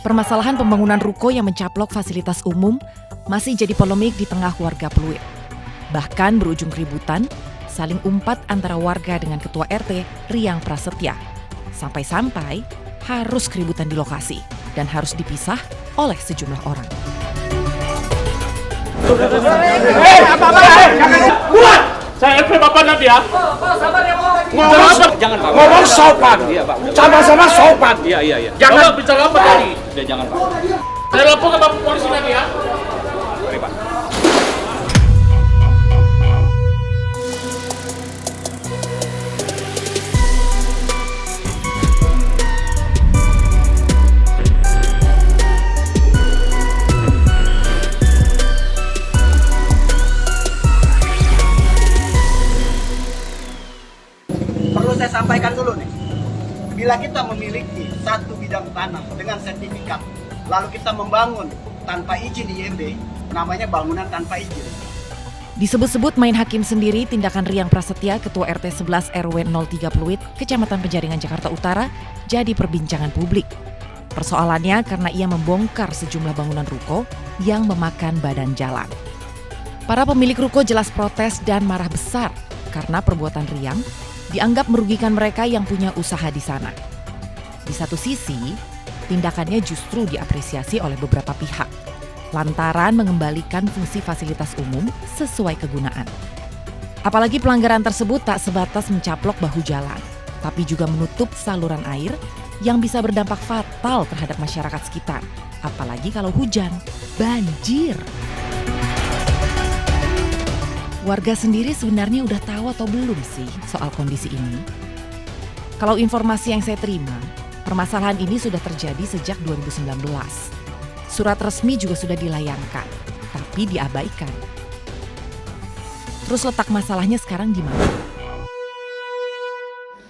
Permasalahan pembangunan ruko yang mencaplok fasilitas umum masih jadi polemik di tengah warga Pluit. Bahkan berujung keributan, saling umpat antara warga dengan Ketua RT Riang Prasetya. Sampai-sampai harus keributan di lokasi dan harus dipisah oleh sejumlah orang. Saya RP Bapak nanti ya. Sabar ya, Pak. Jangan Pak. Ngomong sopan. Iya, Pak. Sama-sama sopan. Iya. Jangan Bapak bicara apa tadi? Udah jangan Pak. Saya lapor ke Bapak polisi nanti ya. Mari Pak. Perlu saya sampaikan dulu nih. Bila kita memiliki satu bidang tanah dengan sertifikat, lalu kita membangun tanpa izin IMB, namanya bangunan tanpa izin. Disebut-sebut main hakim sendiri, tindakan Riang Prasetya, Ketua RT 11 RW 03 Pluit, Kecamatan Penjaringan, Jakarta Utara, jadi perbincangan publik. Persoalannya karena ia membongkar sejumlah bangunan ruko yang memakan badan jalan. Para pemilik ruko jelas protes dan marah besar karena perbuatan Riang dianggap merugikan mereka yang punya usaha di sana. Di satu sisi, tindakannya justru diapresiasi oleh beberapa pihak, lantaran mengembalikan fungsi fasilitas umum sesuai kegunaan. Apalagi pelanggaran tersebut tak sebatas mencaplok bahu jalan, tapi juga menutup saluran air yang bisa berdampak fatal terhadap masyarakat sekitar, apalagi kalau hujan, banjir. Warga sendiri sebenarnya udah tahu atau belum sih soal kondisi ini? Kalau informasi yang saya terima, permasalahan ini sudah terjadi sejak 2019. Surat resmi juga sudah dilayangkan, tapi diabaikan. Terus letak masalahnya sekarang di mana?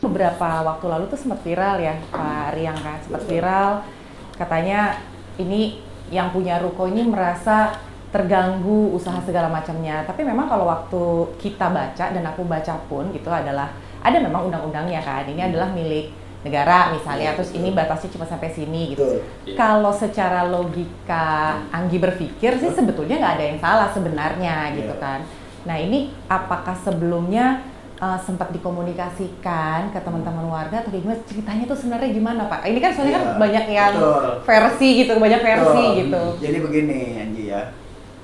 Beberapa waktu lalu tuh sempat viral ya Pak Riang kan, sempat viral katanya ini yang punya ruko ini merasa terganggu usaha segala macamnya. Tapi memang kalau waktu kita baca dan aku baca pun gitu adalah ada memang undang-undangnya kan. Ini adalah milik negara misalnya, terus ini batasnya cuma sampai sini gitu. Kalau secara logika Anggi berpikir sih sebetulnya nggak ada yang salah sebenarnya gitu kan. Nah ini apakah sebelumnya sempat dikomunikasikan ke teman-teman warga atau gimana, ceritanya tuh sebenarnya gimana Pak? Ini kan soalnya kan banyak yang versi gitu, banyak versi gitu. Jadi begini Anggi ya.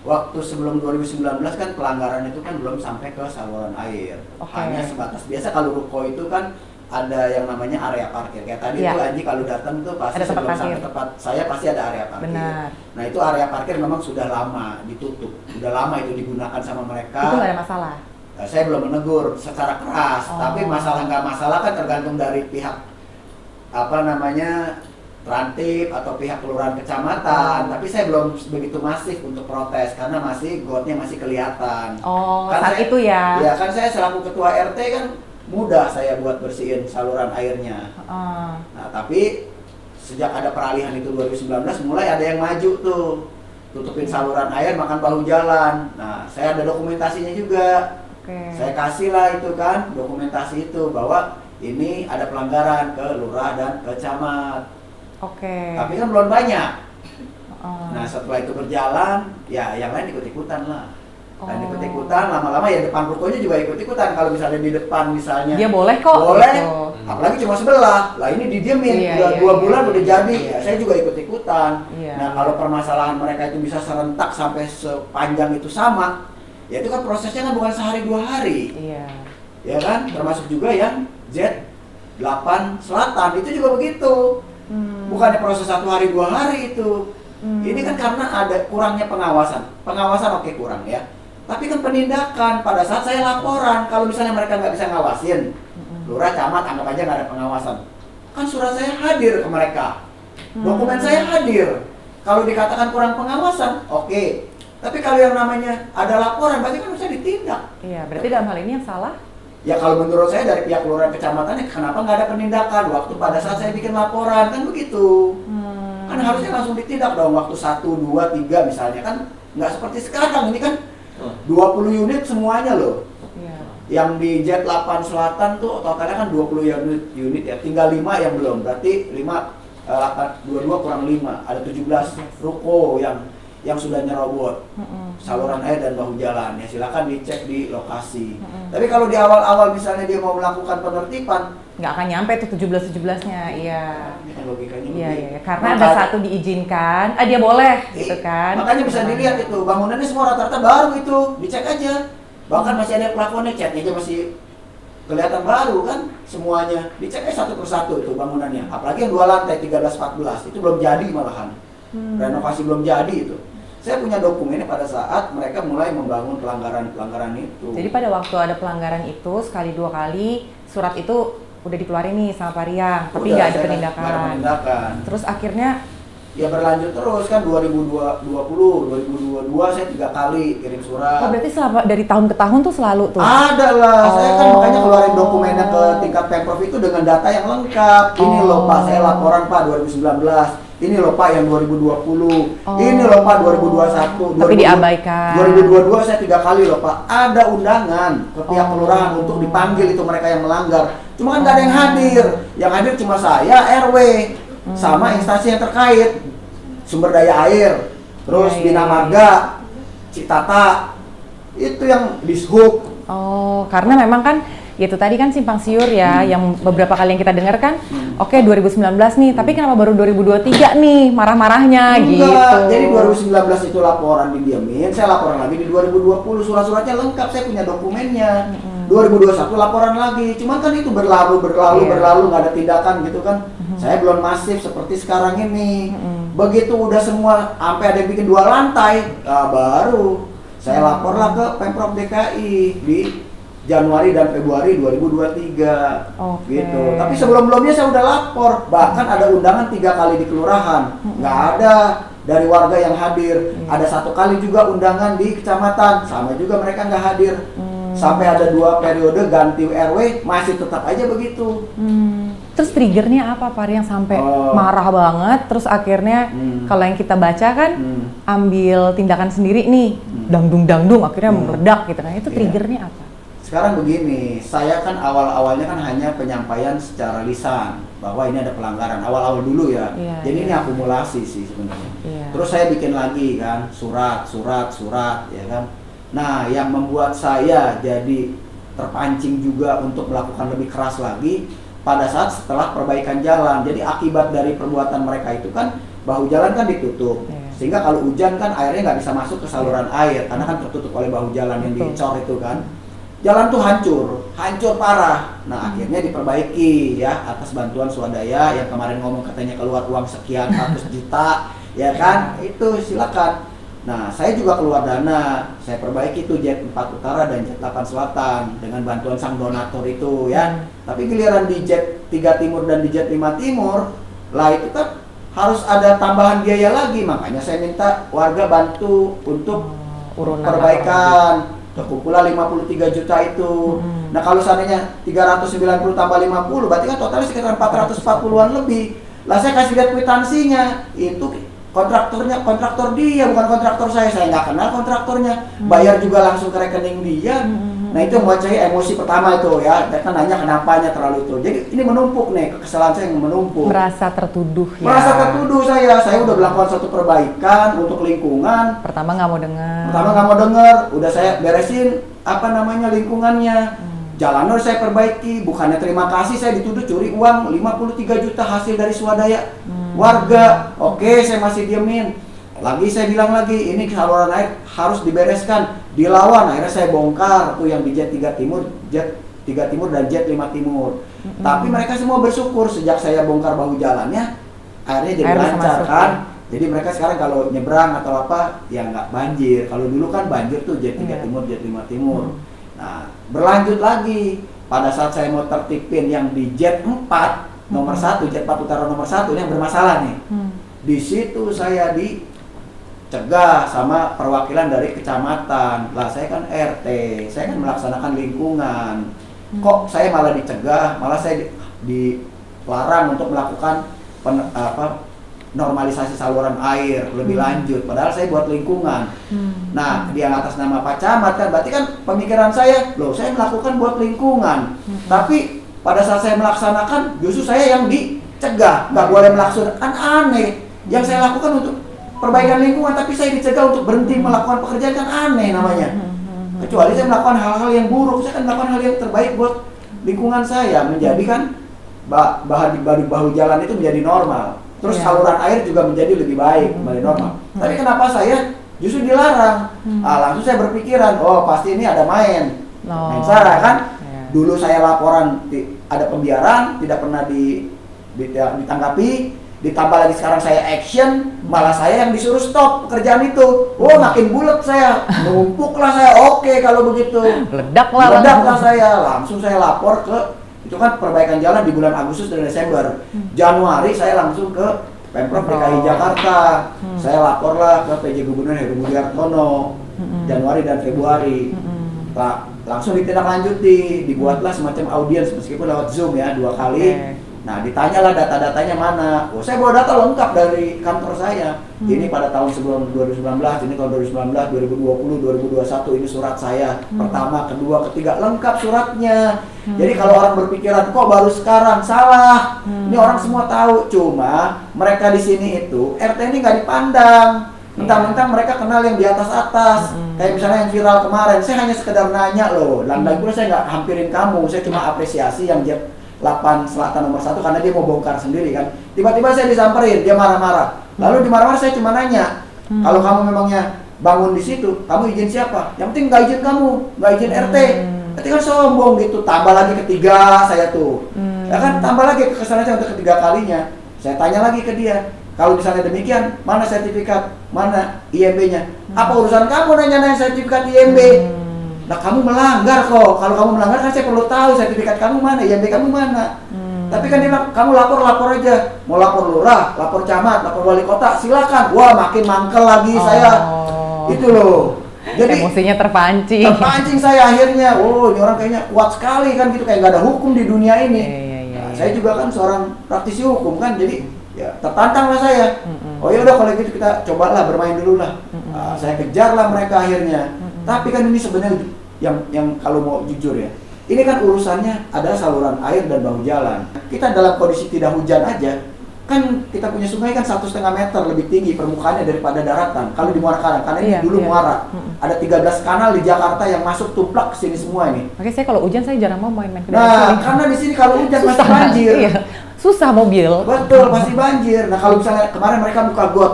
Waktu sebelum 2019 kan pelanggaran itu kan belum sampai ke saluran air. Hanya sebatas biasa kalau ruko itu kan ada yang namanya area parkir. Kayak tadi tuh Anji kalau datang tuh pasti ada sebelum sampai tempat saya pasti ada area parkir. Benar. Nah itu area parkir memang sudah lama ditutup. Udah lama itu digunakan sama mereka. Itu nggak ada masalah? Nah, saya belum menegur secara keras. Tapi masalah nggak masalah kan tergantung dari pihak Trantip atau pihak kelurahan kecamatan, tapi saya belum begitu masif untuk protes karena masih gotnya masih kelihatan. Kan saat itu ya? Ya kan saya selaku ketua RT kan mudah saya buat bersihin saluran airnya. Nah tapi sejak ada peralihan itu 2019 mulai ada yang maju tuh tutupin saluran air makan bahu jalan. Nah saya ada dokumentasinya juga. Saya kasih lah itu kan dokumentasi itu bahwa ini ada pelanggaran ke lurah dan ke camat. Tapi kan belum banyak. Nah setelah itu berjalan, ya yang lain ikut-ikutan lah. Dan ikut-ikutan, lama-lama ya depan rukonya juga ikut-ikutan. Kalau misalnya di depan misalnya, dia boleh kok. Boleh, gitu. Apalagi cuma sebelah. Lah ini didiemin, udah 2 bulan udah jadi. Ya, saya juga ikut-ikutan. Nah kalau permasalahan mereka itu bisa serentak sampai sepanjang itu sama, ya itu kan prosesnya kan bukan sehari 2 hari. Ya kan, termasuk juga yang Z8 Selatan itu juga begitu. Bukannya proses 1 hari 2 hari itu. Ini kan karena ada kurangnya pengawasan. Pengawasan oke kurang ya. Tapi kan penindakan pada saat saya laporan kalau misalnya mereka nggak bisa ngawasin, lurah camat anggap aja nggak ada pengawasan. Kan surat saya hadir ke mereka, dokumen saya hadir. Kalau dikatakan kurang pengawasan, oke. Tapi kalau yang namanya ada laporan, berarti kan bisa ditindak. Iya, berarti dalam hal ini yang salah? Ya kalau menurut saya dari pihak kelurahan kecamatan ya kenapa nggak ada penindakan waktu pada saat saya bikin laporan kan begitu. Kan harusnya langsung ditindak dong waktu 1, 2, 3 misalnya kan nggak seperti sekarang ini kan 20 unit semuanya loh. Yang di Z8 Selatan tuh totalnya kan 20 unit ya, tinggal 5 yang belum, berarti 5 22 kurang 5, ada 17 ruko yang sudah nyerobot saluran air dan bahu jalan. Ya silakan dicek di lokasi. Tapi kalau di awal-awal misalnya dia mau melakukan penertiban, nggak akan nyampe tuh 17-17-nya, iya. ini kan logikanya Iya, begitu. iya. Karena ada satu diizinkan, dia boleh gitu kan. Makanya bisa dilihat itu, bangunannya semua rata-rata baru itu, dicek aja. Bahkan masih ada plafonnya, catnya aja masih kelihatan baru kan semuanya. Dicek aja satu persatu itu bangunannya. Apalagi yang 2 lantai 13-14 itu belum jadi malahan. Renovasi belum jadi itu. Saya punya dokumennya pada saat mereka mulai membangun pelanggaran itu. Jadi pada waktu ada pelanggaran itu sekali 2 kali surat itu udah dikeluarin nih sama Pak Riang, tapi nggak ada penindakan. Nggak ada penindakan. Terus akhirnya Ya berlanjut terus kan 2020, 2022 saya 3 kali kirim surat. oh berarti selama dari tahun ke tahun tuh selalu tuh? Ada lah, saya kan makanya keluarin dokumennya ke tingkat Pemprov itu dengan data yang lengkap. Ini loh Pak, saya laporan Pak 2019. Ini loh Pak yang 2020. Ini loh Pak 2021. Tapi diabaikan. 2022 saya 3 kali loh Pak. Ada undangan ke pihak kelurahan untuk dipanggil itu mereka yang melanggar. Cuma kan nggak ada yang hadir. Yang hadir cuma saya, RW, sama instansi yang terkait. Sumber daya air, terus Bina Marga, Citata. Itu yang dishub. Oh, karena memang kan itu tadi kan simpang siur ya, yang beberapa kali yang kita dengar kan, oke 2019 nih, tapi kenapa baru 2023 nih marah-marahnya gitu? Jadi 2019 itu laporan didiamin, saya laporan lagi di 2020, surat-suratnya lengkap, saya punya dokumennya. 2021 laporan lagi, cuman kan itu berlalu, nggak ada tindakan gitu kan. Saya belum masif seperti sekarang ini. Begitu udah semua, sampai ada yang bikin 2 lantai, baru saya laporlah ke Pemprov DKI di Januari dan Februari 2023 gitu. Tapi sebelum-sebelumnya saya udah lapor, bahkan ada undangan 3 kali di kelurahan, nggak ada dari warga yang hadir. Ada 1 kali juga undangan di kecamatan, sama juga mereka nggak hadir. Sampai ada 2 periode ganti RW, masih tetap aja begitu. Terus triggernya apa Pak yang sampai marah banget, terus akhirnya kalau yang kita baca kan ambil tindakan sendiri nih, dangdung akhirnya meledak gitu kan, itu triggernya apa? Sekarang begini, saya kan awal-awalnya kan hanya penyampaian secara lisan bahwa ini ada pelanggaran, awal-awal dulu ya. Jadi ini akumulasi sih sebenarnya. Terus saya bikin lagi kan, surat ya kan. Nah, yang membuat saya jadi terpancing juga untuk melakukan lebih keras lagi pada saat setelah perbaikan jalan. Jadi akibat dari perbuatan mereka itu kan bahu jalan kan ditutup, sehingga kalau hujan kan airnya nggak bisa masuk ke saluran air karena kan tertutup oleh bahu jalan yang dicor itu kan. Jalan tuh hancur parah. Nah akhirnya diperbaiki ya atas bantuan swadaya yang kemarin ngomong katanya keluar uang sekian ratus juta, ya kan? Itu silakan. Nah saya juga keluar dana, saya perbaiki tuh Jet 4 Utara dan Jet 8 Selatan dengan bantuan sang donatur itu ya. Tapi giliran di Jet 3 Timur dan di Jet 5 Timur, lah itu kan harus ada tambahan biaya lagi, makanya saya minta warga bantu untuk perbaikan. Terkumpulah 53 juta itu. Nah kalau seandainya 390 tambah 50, berarti kan totalnya sekitar 440-an lebih. Lah saya kasih lihat kwitansinya, itu kontraktor dia, bukan kontraktor saya nggak kenal kontraktornya. Bayar juga langsung ke rekening dia. Nah itu yang buat saya emosi pertama itu ya, mereka nanya kenapanya terlalu itu. Jadi ini menumpuk nih, kekesalan saya yang menumpuk. Merasa tertuduh ya? Merasa tertuduh saya udah melakukan suatu perbaikan untuk lingkungan. Pertama nggak mau dengar, udah saya beresin lingkungannya. Jalan saya perbaiki, bukannya terima kasih saya dituduh curi uang 53 juta hasil dari swadaya warga. Oke, saya masih diemin. Lagi saya bilang lagi, ini saluran air harus dibereskan, dilawan. Akhirnya saya bongkar tuh yang di Jet 3 Timur, Jet 3 Timur dan Jet 5 Timur. Tapi mereka semua bersyukur sejak saya bongkar bahu jalannya, airnya jadi lancar kan. Jadi mereka sekarang kalau nyebrang atau apa, ya nggak banjir. Kalau dulu kan banjir tuh Jet 3 Timur, Jet 5 Timur. Nah, berlanjut lagi pada saat saya mau tertipin yang di Jet 4 nomor 1, Jet 4 Utara nomor 1 ini yang bermasalah nih. Di situ saya dicegah sama perwakilan dari kecamatan. Lah saya kan RT, saya kan melaksanakan lingkungan. Kok saya malah dicegah, malah saya dilarang untuk melakukan normalisasi saluran air lebih lanjut, padahal saya buat lingkungan. Nah, dia atas nama Pak Camat kan, berarti kan pemikiran saya, loh saya melakukan buat lingkungan. Tapi pada saat saya melaksanakan, justru saya yang dicegah, nggak boleh melaksanakan, kan aneh. Yang saya lakukan untuk perbaikan lingkungan, tapi saya dicegah untuk berhenti melakukan pekerjaan, kan aneh namanya. Kecuali saya melakukan hal-hal yang buruk, saya kan melakukan hal yang terbaik buat lingkungan saya, menjadikan bahu jalan itu menjadi normal. Terus saluran air juga menjadi lebih baik, kembali normal. Tapi kenapa saya justru dilarang? Langsung saya berpikiran, oh pasti ini ada main sara kan? Dulu saya laporan ada pembiaran, tidak pernah ditanggapi. Ditambah lagi sekarang saya action, malah saya yang disuruh stop pekerjaan itu. Oh makin bulat saya, numpuklah saya. Oke kalau begitu, ledaklah saya. Langsung saya lapor ke, itu kan perbaikan jalan di bulan Agustus dan Desember. Januari saya langsung ke Pemprov DKI Jakarta. Saya laporlah ke PJ Gubernur Heru Budi Hartono. Januari dan Februari. Langsung ditindaklanjuti, dibuatlah semacam audiens meskipun lewat Zoom ya 2 kali. Nah, ditanyalah data-datanya mana. Oh, saya bawa data lengkap dari kantor saya. Ini pada tahun sebelum 2019, ini tahun 2019, 2020, 2021, ini surat saya. Pertama, kedua, ketiga, lengkap suratnya. Jadi kalau orang berpikiran, kok baru sekarang? Salah. Ini orang semua tahu. Cuma, mereka di sini itu, RT ini nggak dipandang. Mentang-mentang mereka kenal yang di atas-atas. Kayak misalnya yang viral kemarin, saya hanya sekedar nanya loh. Lagi pula saya nggak hampirin kamu, saya cuma apresiasi yang 8 Selatan nomor 1 karena dia mau bongkar sendiri kan. Tiba-tiba saya disamperin, dia marah-marah. Lalu di marah-marah saya cuma nanya, kalau kamu memangnya bangun di situ, kamu izin siapa? Yang penting nggak izin kamu, nggak izin RT. Berarti kan sombong gitu. Tambah lagi ketiga saya tuh, ya kan tambah lagi kekesalan saya untuk ketiga kalinya. Saya tanya lagi ke dia, kalau misalnya demikian, mana sertifikat, mana IMB-nya? Apa urusan kamu nanya-nanya sertifikat IMB? Nah kamu melanggar kok. Kalau kamu melanggar kan saya perlu tahu sertifikat kamu mana, IMB kamu mana. Tapi kan dia bilang, kamu lapor aja. Mau lapor lurah, lapor camat, lapor wali kota, silakan. Wah makin mangkel lagi saya. Itu loh. Jadi emosinya terpancing. Terpancing saya akhirnya. Oh ini orang kayaknya kuat sekali kan gitu, kayak gak ada hukum di dunia ini. Saya juga kan seorang praktisi hukum kan, jadi ya tertantang lah saya. Oh ya udah kalau gitu kita cobalah bermain dulu lah. Saya kejarlah mereka akhirnya. Tapi kan ini sebenarnya yang kalau mau jujur ya, ini kan urusannya ada saluran air dan bahu jalan. Kita dalam kondisi tidak hujan aja, kan kita punya sungai kan 1,5 meter lebih tinggi permukaannya daripada daratan. Kalau di Muara Karang, karena ini dulu Muara, ada 13 kanal di Jakarta yang masuk tuplak ke sini semua ini. Makanya saya kalau hujan saya jarang mau main-main ke dalam Nah, sini. karena di sini kalau hujan pasti banjir. Iya. Susah mobil. Betul, pasti banjir. Nah kalau misalnya kemarin mereka buka got,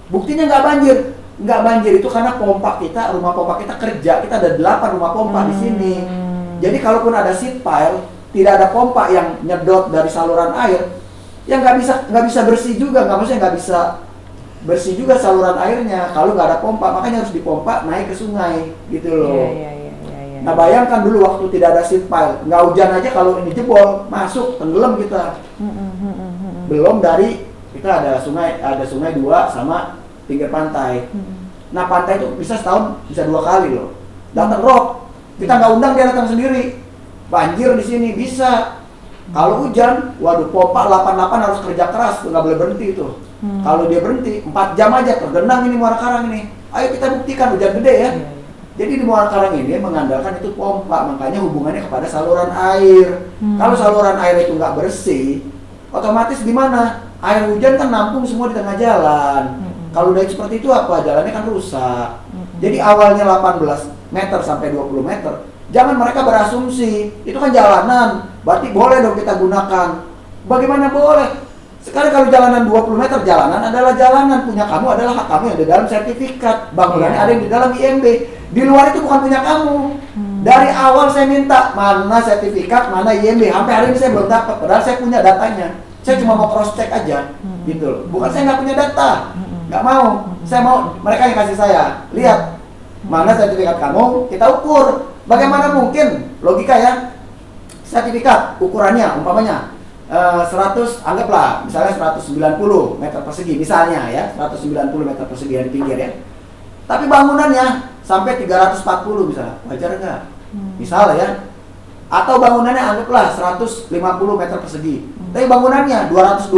buktinya nggak banjir. Nggak banjir itu karena pompa kita, rumah pompa kita kerja. Kita ada 8 rumah pompa di sini. Jadi kalaupun ada seat pile, tidak ada pompa yang nyedot dari saluran air, yang nggak bisa bersih juga, nggak bisa bersih juga saluran airnya kalau nggak ada pompa. Makanya harus dipompa naik ke sungai, gitu loh. Iya. Nah bayangkan dulu waktu tidak ada seat pile, nggak hujan aja kalau ini jebol, masuk tenggelam kita. Belum dari kita ada sungai 2 sama pinggir pantai. Nah pantai itu bisa setahun bisa 2 kali loh. Datang rob, kita nggak undang dia datang sendiri. Banjir di sini bisa. Kalau hujan, waduh pompa 88 harus kerja keras, nggak boleh berhenti itu. Kalau dia berhenti 4 jam aja tergenang ini Muara Karang ini. Ayo kita buktikan hujan gede ya. Jadi di Muara Karang ini mengandalkan itu pompa, makanya hubungannya kepada saluran air. Kalau saluran air itu nggak bersih, otomatis gimana? Air hujan kan nampung semua di tengah jalan. Kalau udah seperti itu apa? Jalannya kan rusak. Jadi awalnya 18 meter sampai 20 meter. Jangan mereka berasumsi, itu kan jalanan, berarti boleh dong kita gunakan. Bagaimana boleh? Sekarang kalau jalanan 20 meter, jalanan adalah jalanan. Punya kamu adalah hak kamu yang di dalam sertifikat. Bangunannya ada yang di dalam IMB. Di luar itu bukan punya kamu. Dari awal saya minta, mana sertifikat, mana IMB. Sampai hari ini saya belum dapat, padahal saya punya datanya. Saya cuma mau cross check aja, gitu. Bukan saya nggak punya data. Nggak mau, saya mau mereka yang kasih saya. Lihat, mana sertifikat kamu, kita ukur. Bagaimana mungkin, logika ya, sertifikat ukurannya umpamanya 100, anggaplah misalnya 190 meter persegi misalnya ya, 190 meter persegi di pinggir ya. Tapi bangunannya sampai 340 misalnya, wajar nggak? Misalnya ya. Atau bangunannya anggaplah 150 meter persegi, tapi bangunannya 220,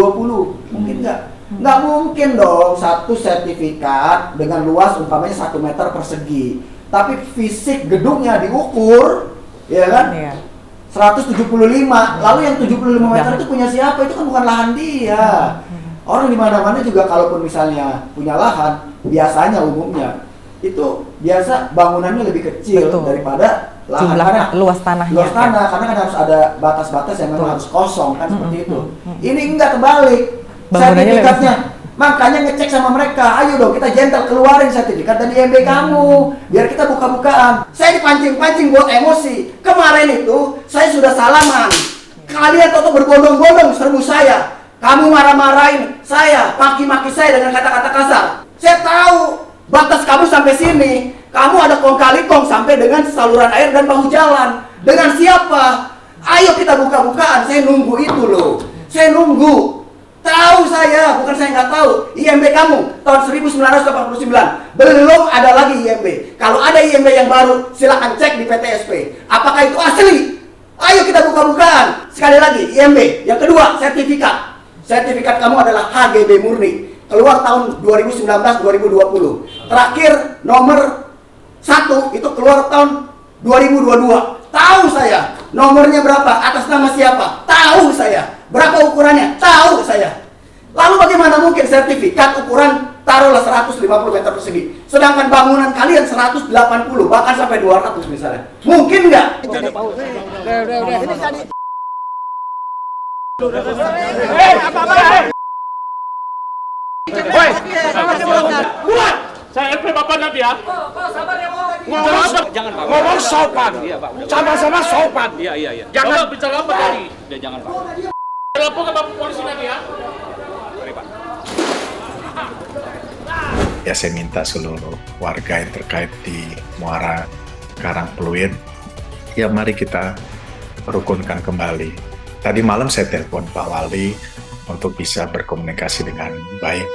mungkin nggak? Nggak mungkin dong satu sertifikat dengan luas umpamanya 1 meter persegi, tapi fisik gedungnya diukur, ya kan? Iya. 175. Lalu yang 75 meter itu punya siapa? Itu kan bukan lahan dia. Orang di mana-mana juga kalaupun misalnya punya lahan, biasanya umumnya itu biasa bangunannya lebih kecil daripada lahan. Jumlah Karena luas tanahnya. luas tanah, karena kan harus ada batas-batas yang memang harus kosong kan seperti itu. Ini enggak terbalik. Bangunannya Sertifikatnya. Makanya ngecek sama mereka, ayo dong kita gentle keluarin sertifikat dari IMB kamu, biar kita buka-bukaan. Saya dipancing-pancing buat emosi. Kemarin itu saya sudah salaman. Kalian toto berbondong-bondong serbu saya. Kamu marah-marahin saya, maki-maki saya dengan kata-kata kasar. Saya tahu batas kamu sampai sini. Kamu ada kong kali kong sampai dengan saluran air dan bahu jalan. Dengan siapa? Ayo kita buka-bukaan. Saya nunggu itu loh. Saya nunggu. Tahu saya, bukan saya nggak tahu. IMB kamu tahun 1989 belum ada lagi IMB. Kalau ada IMB yang baru, silakan cek di PTSP. Apakah itu asli? Ayo kita buka-bukaan. Sekali lagi, IMB. Yang kedua, sertifikat. Sertifikat kamu adalah HGB murni. Keluar tahun 2019-2020. Terakhir nomor 1 itu keluar tahun 2022. Tahu saya. Nomornya berapa? Atas nama siapa? Tahu saya. Berapa ukurannya? Tahu saya. Lalu bagaimana mungkin sertifikat ukuran taruhlah 150 meter persegi, sedangkan bangunan kalian 180 bahkan sampai 200 misalnya. Mungkin nggak? Buat! Saya LP Bapak nanti ya. Jangan Pak. Ngomong sopan. Iya Pak. Sama-sama sopan. Iya. Jangan Bapak bicara apa tadi? Udah jangan Pak. Saya lapor ke Bapak polisi nanti ya. Mari Pak. Ya saya minta seluruh warga yang terkait di Muara Karangpluit, ya mari kita rukunkan kembali. Tadi malam saya telepon Pak Wali untuk bisa berkomunikasi dengan baik